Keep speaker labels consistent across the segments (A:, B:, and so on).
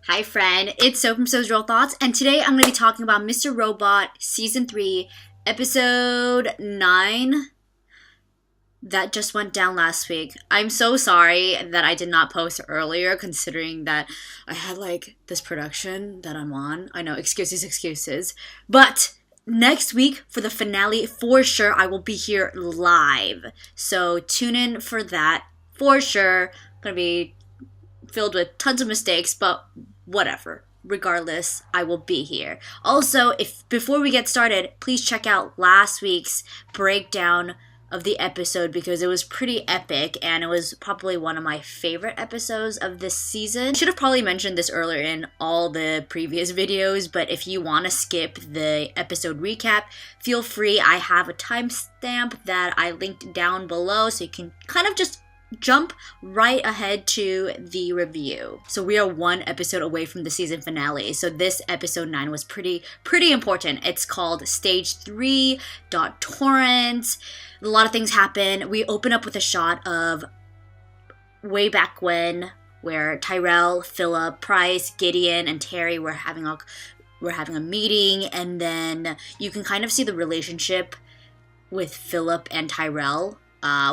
A: Hi friend, it's So from So's Real Thoughts, and today I'm going to be talking about Mr. Robot Season 3, Episode 9 that just went down last week. I'm so sorry that I did not post earlier, considering that I had this production that I'm on. I know, excuses. But next week for the finale, for sure, I will be here live. So tune in for that, for sure. Gonna be filled with tons of mistakes, but whatever. Regardless, I will be here. Also, if before we get started, please check out last week's breakdown of the episode because it was pretty epic and it was probably one of my favorite episodes of this season. I should have probably mentioned this earlier in all the previous videos, but if you want to skip the episode recap, feel free. I have a timestamp that I linked down below so you can kind of just jump right ahead to the review. So we are one episode away from the season finale. So this episode 9 was pretty important. It's called Stage 3 Torrents. A lot of things happen. We open up with a shot of way back when, where Tyrell, Philip, Price, Gideon, and Terry were having a meeting, and then you can kind of see the relationship with Philip and Tyrell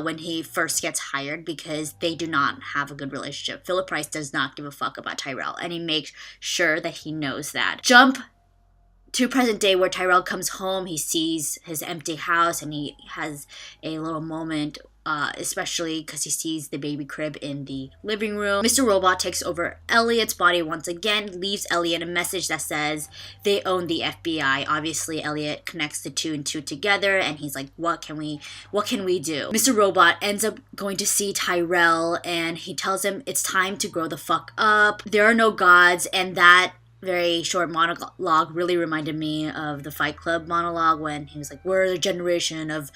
A: when he first gets hired, because they do not have a good relationship. Philip Price does not give a fuck about Tyrell, and he makes sure that he knows that. Jump to present day where Tyrell comes home. He sees his empty house and he has a little moment, especially because he sees the baby crib in the living room. Mr. Robot takes over Elliot's body once again, leaves Elliot a message that says they own the FBI. Obviously, Elliot connects the two and two together and he's like, what can we do? Mr. Robot ends up going to see Tyrell and he tells him it's time to grow the fuck up. There are no gods, and that very short monologue really reminded me of the Fight Club monologue when he was like, we're the generation of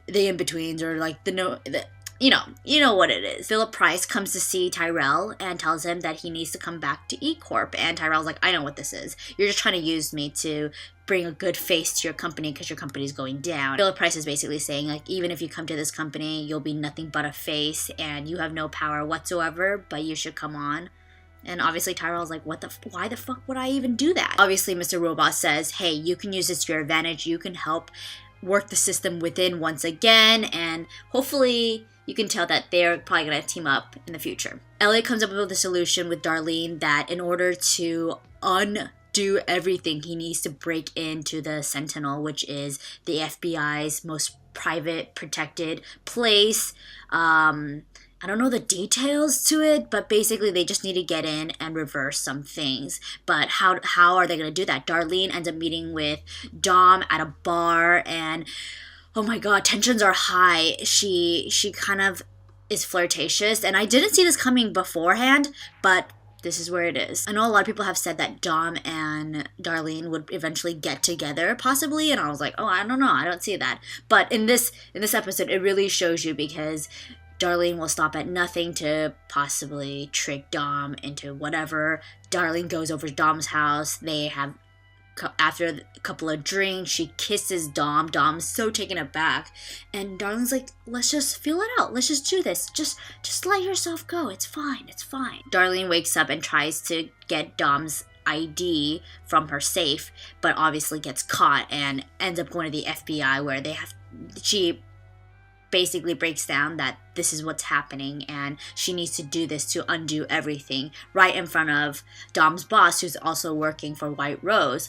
A: the in-betweens, or you know what it is. Philip Price comes to see Tyrell and tells him that he needs to come back to E-Corp, and Tyrell's like, I know what this is. You're just trying to use me to bring a good face to your company because your company's going down. Philip Price is basically saying, even if you come to this company, you'll be nothing but a face and you have no power whatsoever, but you should come on. And obviously Tyrell's like, why the fuck would I even do that? Obviously Mr. Robot says, hey, you can use this to your advantage. You can help work the system within once again, and hopefully you can tell that they're probably going to team up in the future. Elliot comes up with a solution with Darlene that in order to undo everything, he needs to break into the Sentinel, which is the FBI's most private, protected place. I don't know the details to it, but basically they just need to get in and reverse some things. But how are they going to do that? Darlene ends up meeting with Dom at a bar, and oh my god, tensions are high. She kind of is flirtatious, and I didn't see this coming beforehand, but this is where it is. I know a lot of people have said that Dom and Darlene would eventually get together, possibly, and I was like, oh, I don't know, I don't see that. But in this episode, it really shows you, because Darlene will stop at nothing to possibly trick Dom into whatever. Darlene goes over to Dom's house. They have, after a couple of drinks, she kisses Dom. Dom's so taken aback. And Darlene's like, let's just feel it out. Let's just do this. Just let yourself go. It's fine. Darlene wakes up and tries to get Dom's ID from her safe, but obviously gets caught and ends up going to the FBI, where she basically breaks down that this is what's happening and she needs to do this to undo everything right in front of Dom's boss, who's also working for White Rose.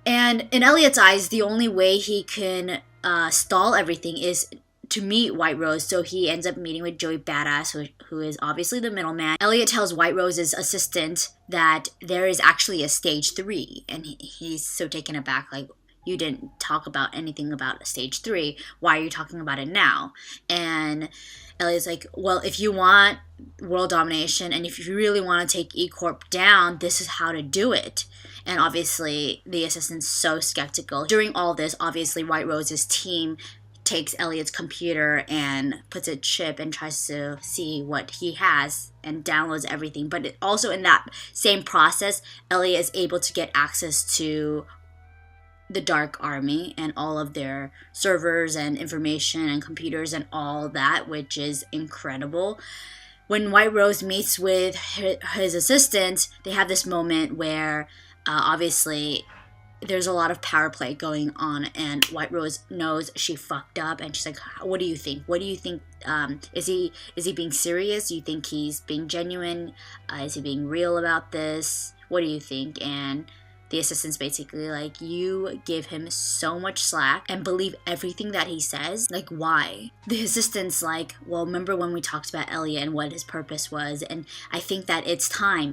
A: And in Elliot's eyes, the only way he can stall everything is to meet White Rose, so he ends up meeting with Joey Badass, who is obviously the middleman. Elliot tells White Rose's assistant that there is actually a Stage 3, and he's so taken aback, like, you didn't talk about anything about Stage 3. Why are you talking about it now? And Elliot's like, well, if you want world domination and if you really want to take E-Corp down, this is how to do it. And obviously, the assistant's so skeptical. During all this, obviously, White Rose's team takes Elliot's computer and puts a chip and tries to see what he has and downloads everything. But also in that same process, Elliot is able to get access to the Dark Army and all of their servers and information and computers and all that, which is incredible. when White Rose meets with his assistant, they have this moment where obviously there's a lot of power play going on, and White Rose knows she fucked up, and she's like, what do you think? What do you think? Is he being serious? Do you think he's being genuine? Is he being real about this? What do you think? And the assistant's basically like, you give him so much slack and believe everything that he says. Like, why? The assistant's like, well, remember when we talked about Elliot and what his purpose was? And I think that it's time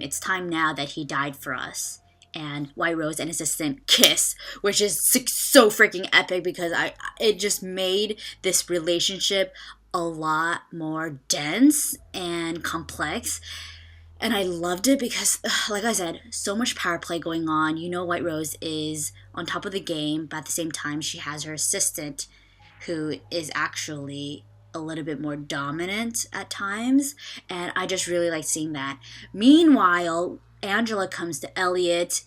A: now that he died for us. And White Rose and his assistant kiss, which is so freaking epic, because it just made this relationship a lot more dense and complex. And I loved it because, like I said, so much power play going on. You know, White Rose is on top of the game, but at the same time, she has her assistant who is actually a little bit more dominant at times. And I just really like seeing that. Meanwhile, Angela comes to Elliot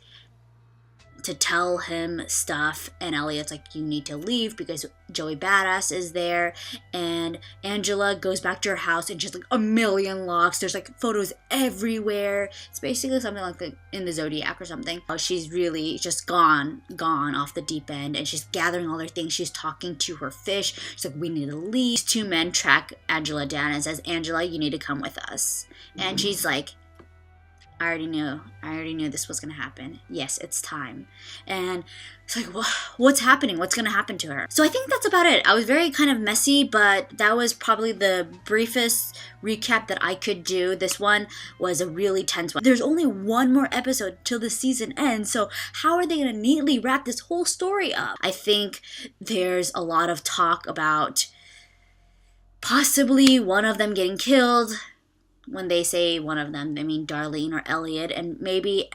A: to tell him stuff, and Elliot's like, you need to leave because Joey Badass is there. And Angela goes back to her house, and just like a million locks, there's like photos everywhere. It's basically something like in the Zodiac or something. She's really just gone off the deep end, and she's gathering all her things. She's talking to her fish. She's like, we need to leave. These two men track Angela down and says, Angela, you need to come with us. And she's like, I already knew this was going to happen. Yes, it's time. And it's like, what's happening? What's going to happen to her? So I think that's about it. I was very kind of messy, but that was probably the briefest recap that I could do. This one was a really tense one. There's only one more episode till the season ends, so how are they going to neatly wrap this whole story up? I think there's a lot of talk about possibly one of them getting killed. When they say one of them, they mean Darlene or Elliot, and maybe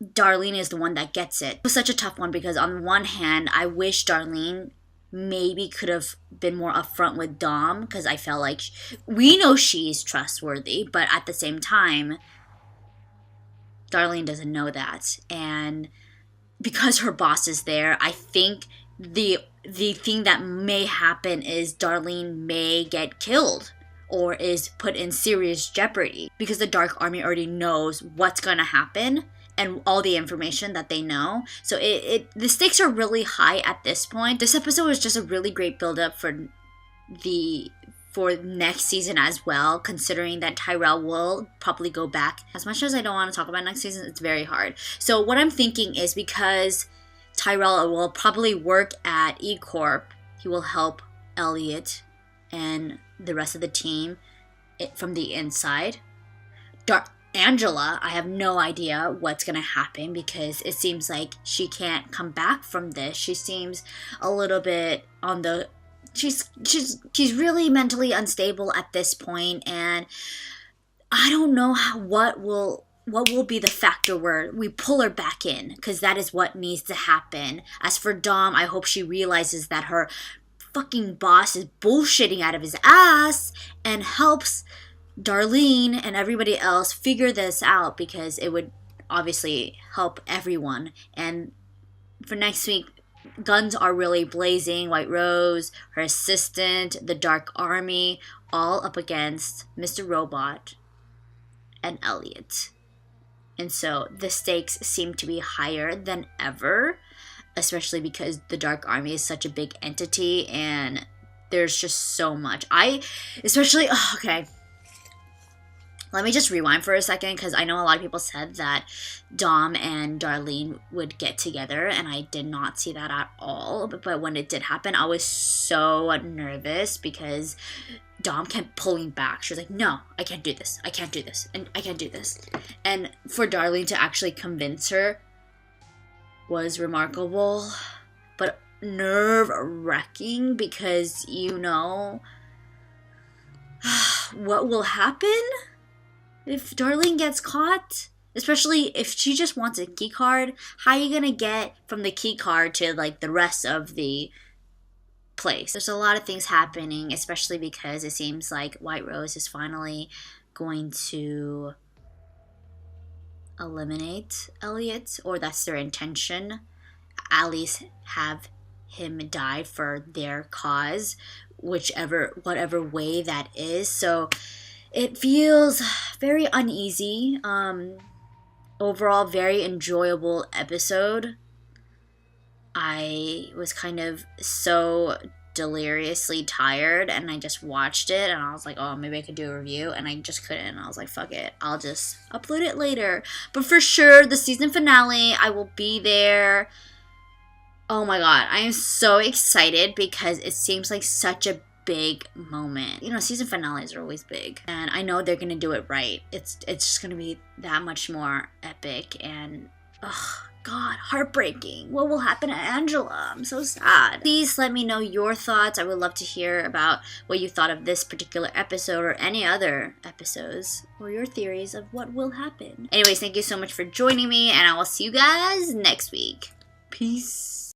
A: Darlene is the one that gets it. It was such a tough one because on one hand, I wish Darlene maybe could have been more upfront with Dom, because I felt like we know she's trustworthy, but at the same time, Darlene doesn't know that. And because her boss is there, I think the thing that may happen is Darlene may get killed or is put in serious jeopardy, because the Dark Army already knows what's gonna happen and all the information that they know. So the stakes are really high at this point. This episode was just a really great build-up for next season as well, considering that Tyrell will probably go back. As much as I don't want to talk about next season, it's very hard. So what I'm thinking is, because Tyrell will probably work at E-Corp, he will help Elliot and the rest of the team from the inside. Angela, I have no idea what's gonna happen, because it seems like she can't come back from this. She seems a little bit on the she's really mentally unstable at this point, and I don't know what will be the factor where we pull her back in, because that is what needs to happen. As for Dom, I hope she realizes that her fucking boss is bullshitting out of his ass and helps Darlene and everybody else figure this out, because it would obviously help everyone. And for next week, guns are really blazing. White Rose, her assistant, the Dark Army, all up against Mr. Robot and Elliot. And so the stakes seem to be higher than ever, especially because the Dark Army is such a big entity and there's just so much. Okay. Let me just rewind for a second, because I know a lot of people said that Dom and Darlene would get together, and I did not see that at all. But when it did happen, I was so nervous, because Dom kept pulling back. She was like, no, I can't do this. I can't do this. And I can't do this. And for Darlene to actually convince her was remarkable, but nerve-wracking, because you know what will happen if Darlene gets caught. Especially if she just wants a key card. How are you gonna get from the key card to like the rest of the place? There's a lot of things happening, especially because it seems like White Rose is finally going to eliminate Elliot, or that's their intention. At least have him die for their cause, whatever way that is. So It feels very uneasy. Overall, very enjoyable episode. I was kind of so deliriously tired and I just watched it and I was like, oh, maybe I could do a review, and I just couldn't. I was like, fuck it, I'll just upload it later. But for sure, the season finale, I will be there. Oh my god, I am so excited because it seems like such a big moment. You know, season finales are always big, and I know they're gonna do it right. It's just gonna be that much more epic, and ugh, god, heartbreaking. What will happen to Angela? I'm so sad. Please let me know your thoughts. I would love to hear about what you thought of this particular episode or any other episodes, or your theories of what will happen. Anyways, thank you so much for joining me, and I will see you guys next week. Peace.